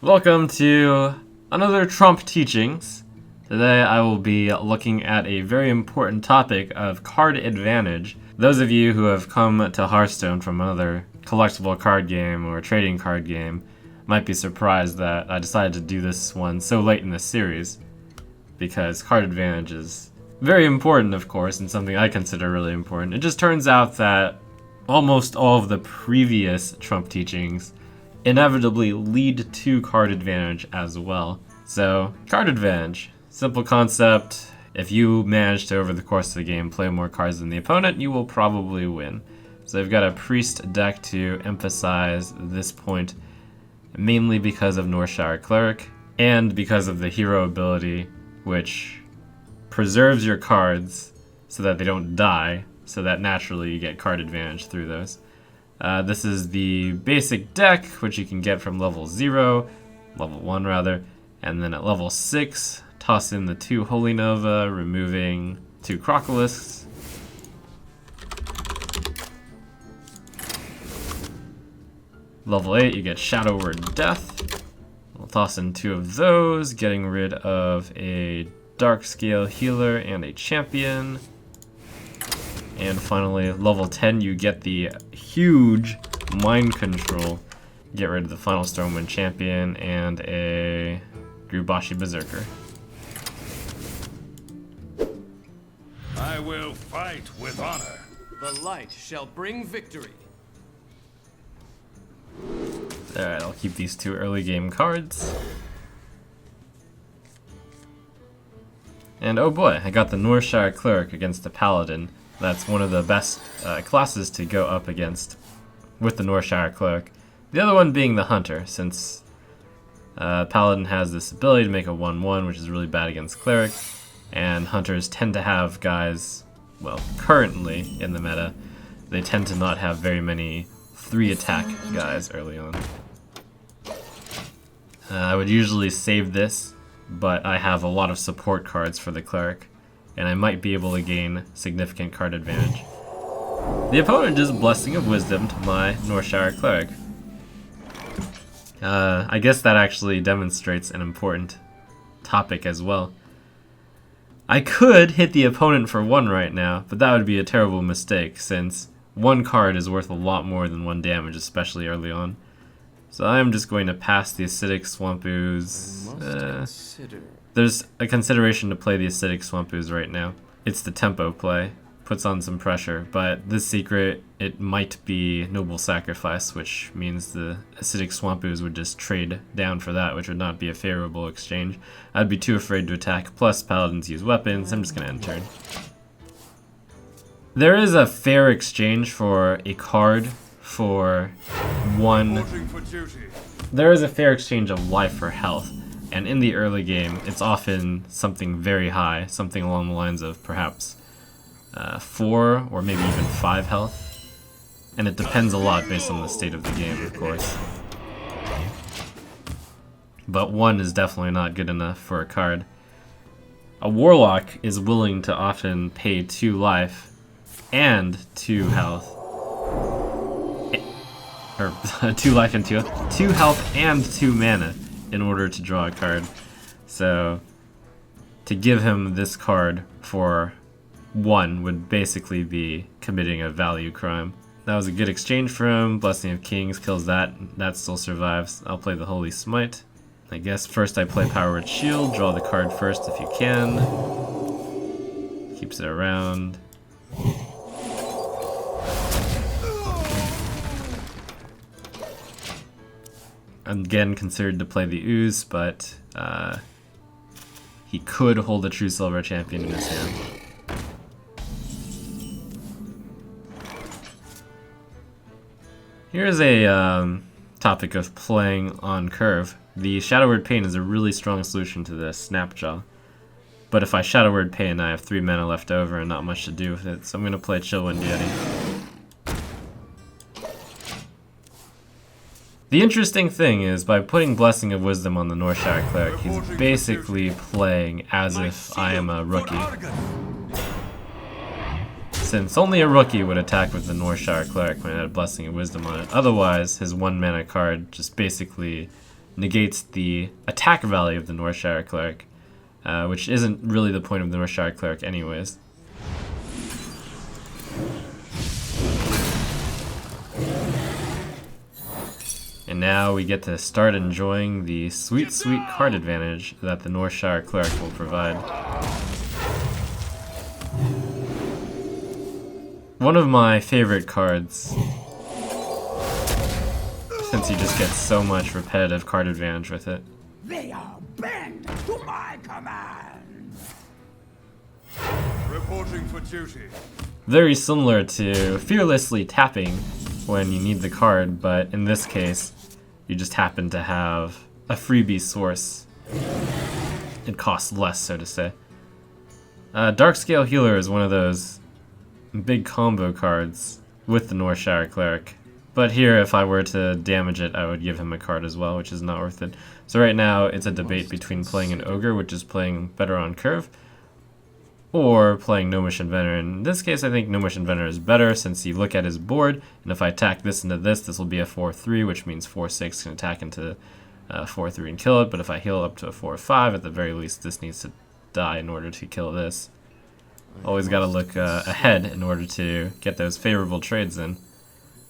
Welcome to another Trump Teachings. Today I will be looking at a very important topic of card advantage. Those of you who have come to Hearthstone from another collectible card game or trading card game might be surprised that I decided to do this one so late in the series, because card advantage is very important, of course, and something I consider really important. It just turns out that almost all of the previous Trump teachings inevitably lead to card advantage as well. So, card advantage. Simple concept. If you manage to, over the course of the game, play more cards than the opponent, you will probably win. So I've got a Priest deck to emphasize this point, mainly because of Northshire Cleric, and because of the hero ability, which preserves your cards so that they don't die, so that naturally you get card advantage through those. This is the basic deck, which you can get from level 0, level 1 rather, and then at level 6, toss in the 2 Holy Nova, removing 2 Crocolisks. Level 8, you get Shadow Word Death. We'll toss in 2 of those, getting rid of a Dark Scale Healer and a Champion. And finally, level 10, you get the huge Mind Control. Get rid of the Final Stormwind Champion and a Grubashi Berserker. I will fight with honor. The light shall bring victory. Alright, I'll keep these 2 early game cards. And oh boy, I got the Northshire Cleric against the Paladin. That's one of the best classes to go up against with the Northshire Cleric. The other one being the Hunter, since Paladin has this ability to make a 1-1, which is really bad against Cleric, and Hunters tend to have guys, well, currently in the meta, they tend to not have very many 3-attack guys early on. I would usually save this, but I have a lot of support cards for the Cleric, and I might be able to gain significant card advantage. The opponent is Blessing of Wisdom to my Northshire Cleric. I guess that actually demonstrates an important topic as well. I could hit the opponent for 1 right now, but that would be a terrible mistake, since 1 card is worth a lot more than 1 damage, especially early on. So I'm just going to pass the Acidic Swamp Ooze. There's a consideration to play the Acidic Swamp Ooze right now. It's the tempo play. Puts on some pressure, but this secret, it might be Noble Sacrifice, which means the Acidic Swamp Ooze would just trade down for that, which would not be a favorable exchange. I'd be too afraid to attack, plus Paladins use weapons. I'm just going to end turn. There is a fair exchange for a card for 1. There is a fair exchange of life for health. And in the early game, it's often something very high, something along the lines of perhaps 4 or maybe even 5 health. And it depends a lot based on the state of the game, of course. But 1 is definitely not good enough for a card. A Warlock is willing to often pay 2 life and 2 health. Or 2 life and 2 health. 2 health and 2 mana in order to draw a card. So to give him this card for 1 would basically be committing a value crime. That was a good exchange for him. Blessing of Kings kills that. That still survives. I'll play the Holy Smite. I guess first I play Power Word Shield. Draw the card first if you can. Keeps it around. Again, considered to play the Ooze, but he could hold a True Silver Champion in his hand. Here's a topic of playing on curve. The Shadow Word Pain is a really strong solution to this Snapjaw. But if I Shadow Word Pain, I have 3 mana left over and not much to do with it, so I'm going to play Chillwind Deity. The interesting thing is, by putting Blessing of Wisdom on the Northshire Cleric, he's basically playing as if I am a rookie. Since only a rookie would attack with the Northshire Cleric when it had Blessing of Wisdom on it. Otherwise, his 1 mana card just basically negates the attack value of the Northshire Cleric, which isn't really the point of the Northshire Cleric anyways. And now we get to start enjoying the sweet, sweet card advantage that the Northshire Cleric will provide. One of my favorite cards, since you just get so much repetitive card advantage with it. They are bent to my command. Reporting for duty. Very similar to fearlessly tapping when you need the card, but in this case, you just happen to have a freebie source. It costs less, so to say. Darkscale Healer is one of those big combo cards with the Northshire Cleric. But here, if I were to damage it, I would give him a card as well, which is not worth it. So right now, it's a debate between playing an Ogre, which is playing better on curve, or playing Gnomish Inventor. In this case, I think Gnomish Inventor is better since you look at his board, and if I attack this into this will be a 4-3, which means 4-6 can attack into 4-3 and kill it, but if I heal up to a 4-5, at the very least, this needs to die in order to kill this. Always gotta look ahead in order to get those favorable trades in.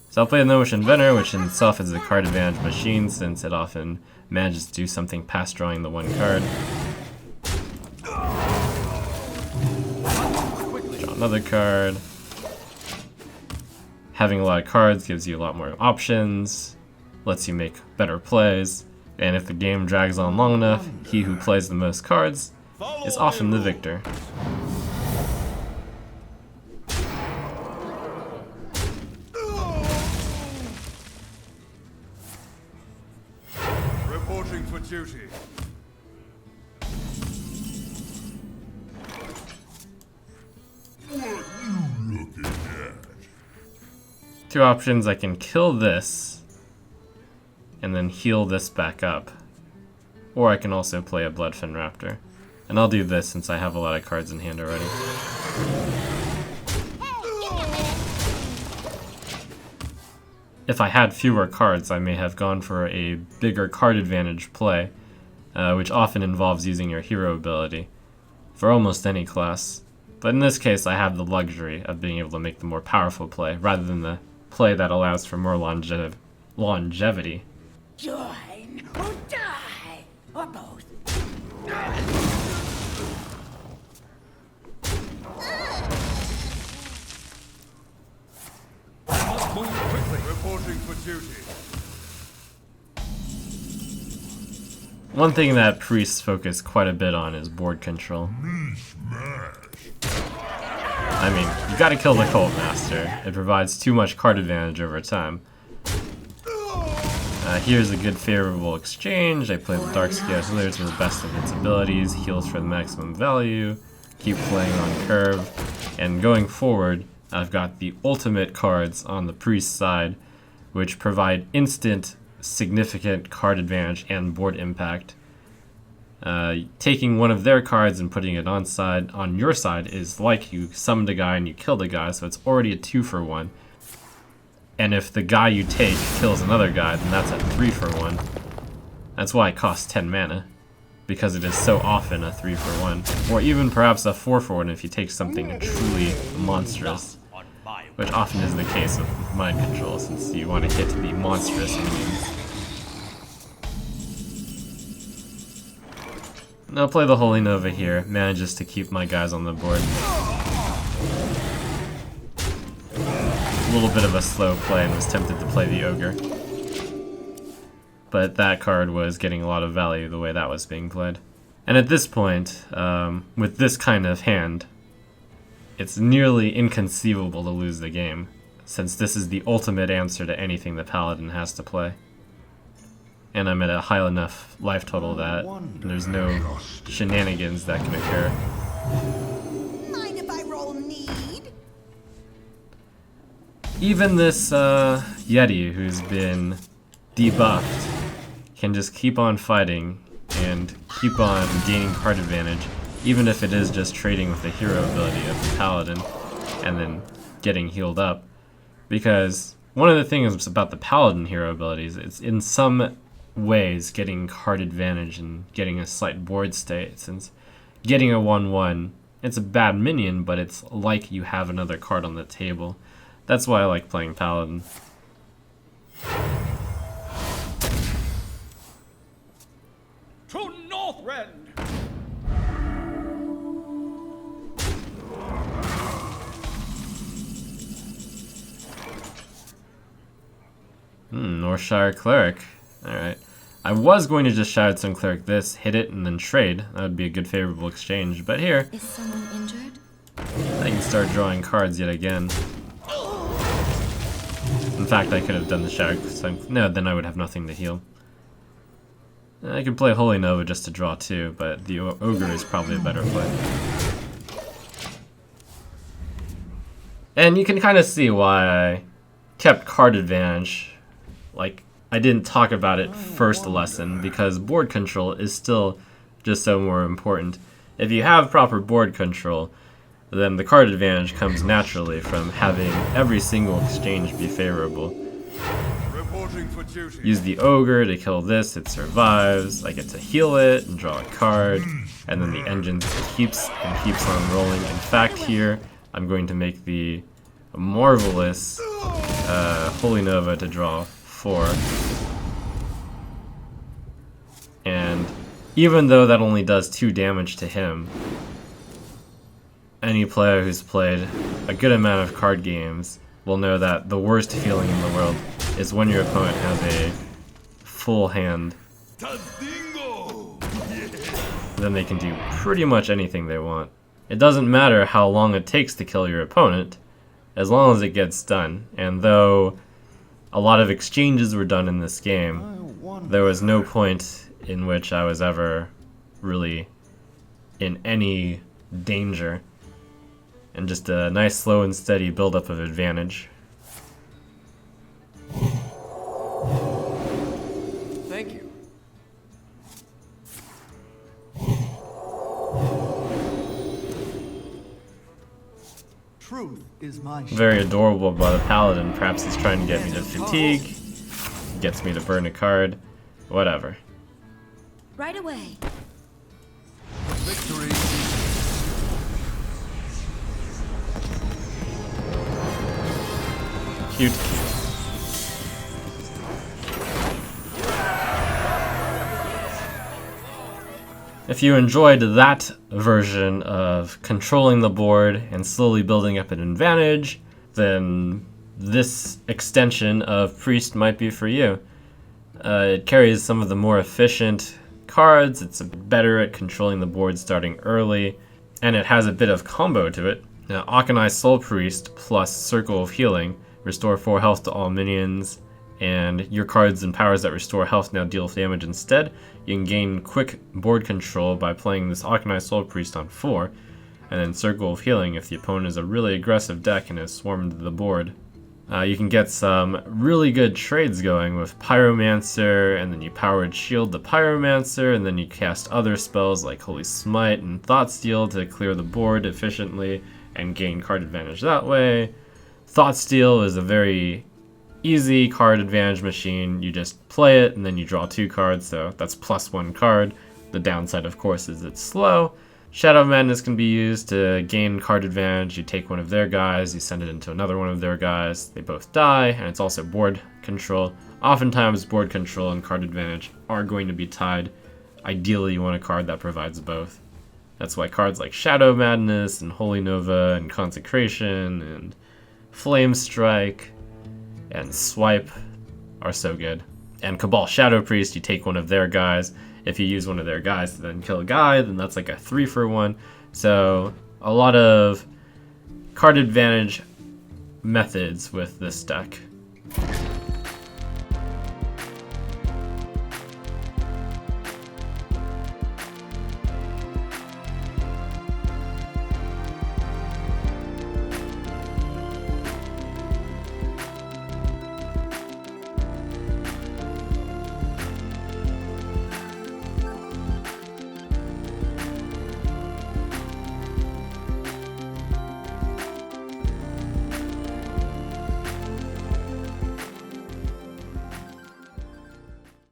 So I'll play the Gnomish Inventor, which in itself is a card advantage machine since it often manages to do something past drawing the one card. Draw another card. Having a lot of cards gives you a lot more options, lets you make better plays, and if the game drags on long enough, he who plays the most cards is often the victor. Reporting for duty. Two options: I can kill this and then heal this back up, or I can also play a Bloodfin Raptor. And I'll do this since I have a lot of cards in hand already. If I had fewer cards, I may have gone for a bigger card advantage play, which often involves using your hero ability for almost any class. But in this case, I have the luxury of being able to make the more powerful play rather than the play that allows for more longevity. Join or die, or both. Must move quickly. Reporting for duty. One thing that priests focus quite a bit on is board control. I mean, you gotta kill the Cult Master. It provides too much card advantage over time. Here's a good favorable exchange. I play the Darkscale Healer to the best of its abilities, heals for the maximum value, keep playing on curve, and going forward, I've got the ultimate cards on the priest side, which provide instant, significant card advantage and board impact. Taking one of their cards and putting it on your side is like you summoned a guy and you killed a guy, so it's already a 2-for-1. And if the guy you take kills another guy, then that's a 3-for-1. That's why it costs 10 mana, because it is so often a 3-for-1, or even perhaps a 4-for-1 if you take something truly monstrous, which often is the case with mind control, since you want to hit the monstrous minions. And I'll play the Holy Nova here, manages to keep my guys on the board. A little bit of a slow play and was tempted to play the Ogre. But that card was getting a lot of value the way that was being played. And at this point, with this kind of hand, it's nearly inconceivable to lose the game, since this is the ultimate answer to anything the Paladin has to play. And I'm at a high enough life total that there's no shenanigans that can occur. Mind if I roll need? Even this Yeti, who's been debuffed, can just keep on fighting and keep on gaining card advantage, even if it is just trading with the hero ability of the Paladin and then getting healed up. Because one of the things about the Paladin hero abilities, it's in some ways getting card advantage and getting a slight board state, since getting a 1/1, it's a bad minion, but it's like you have another card on the table. That's why I like playing Paladin. To Northrend! Northshire Cleric. Alright. I was going to just Shadowstone Cleric this, hit it, and then trade. That would be a good favorable exchange. But here, Is someone injured? I can start drawing cards yet again. In fact, I could have done the Shadowstone. No, then I would have nothing to heal. I could play Holy Nova just to draw too, but the Ogre is probably a better play. And you can kind of see why I kept card advantage. Like, I didn't talk about it first lesson because board control is still just so more important. If you have proper board control, then the card advantage comes naturally from having every single exchange be favorable. Reporting for duty. Use the Ogre to kill this, it survives, I get to heal it and draw a card, and then the engine keeps on rolling. In fact here, I'm going to make the marvelous Holy Nova to draw 4. And even though that only does 2 damage to him, any player who's played a good amount of card games will know that the worst feeling in the world is when your opponent has a full hand. Then they can do pretty much anything they want. It doesn't matter how long it takes to kill your opponent, as long as it gets done. And though a lot of exchanges were done in this game, there was no point in which I was ever really in any danger. And just a nice slow and steady buildup of advantage. Thank you. Truth is my Very adorable by the Paladin. Perhaps he's trying to get me to fatigue. Gets me to burn a card. Whatever. Right away. Victory. Cute. If you enjoyed that version of controlling the board and slowly building up an advantage, then this extension of Priest might be for you. It carries some of the more efficient cards, it's better at controlling the board starting early, and it has a bit of combo to it. Now, Akanai Soul Priest plus Circle of Healing, restore 4 health to all minions, and your cards and powers that restore health now deal damage instead. You can gain quick board control by playing this Akanai Soul Priest on 4, and then Circle of Healing if the opponent is a really aggressive deck and has swarmed the board. You can get some really good trades going with Pyromancer, and then you powered shield the Pyromancer, and then you cast other spells like Holy Smite and Thoughtsteal to clear the board efficiently and gain card advantage that way. Thoughtsteal is a very easy card advantage machine. You just play it and then you draw 2 cards, so that's +1 card. The downside, of course, is it's slow. Shadow Madness can be used to gain card advantage. You take one of their guys, you send it into another one of their guys, they both die, and it's also board control. Oftentimes, board control and card advantage are going to be tied. Ideally, you want a card that provides both. That's why cards like Shadow Madness and Holy Nova and Consecration and Flame Strike and Swipe are so good. And Cabal Shadow Priest, you take one of their guys. If you use one of their guys to then kill a guy, then that's like a 3-for-1. So a lot of card advantage methods with this deck.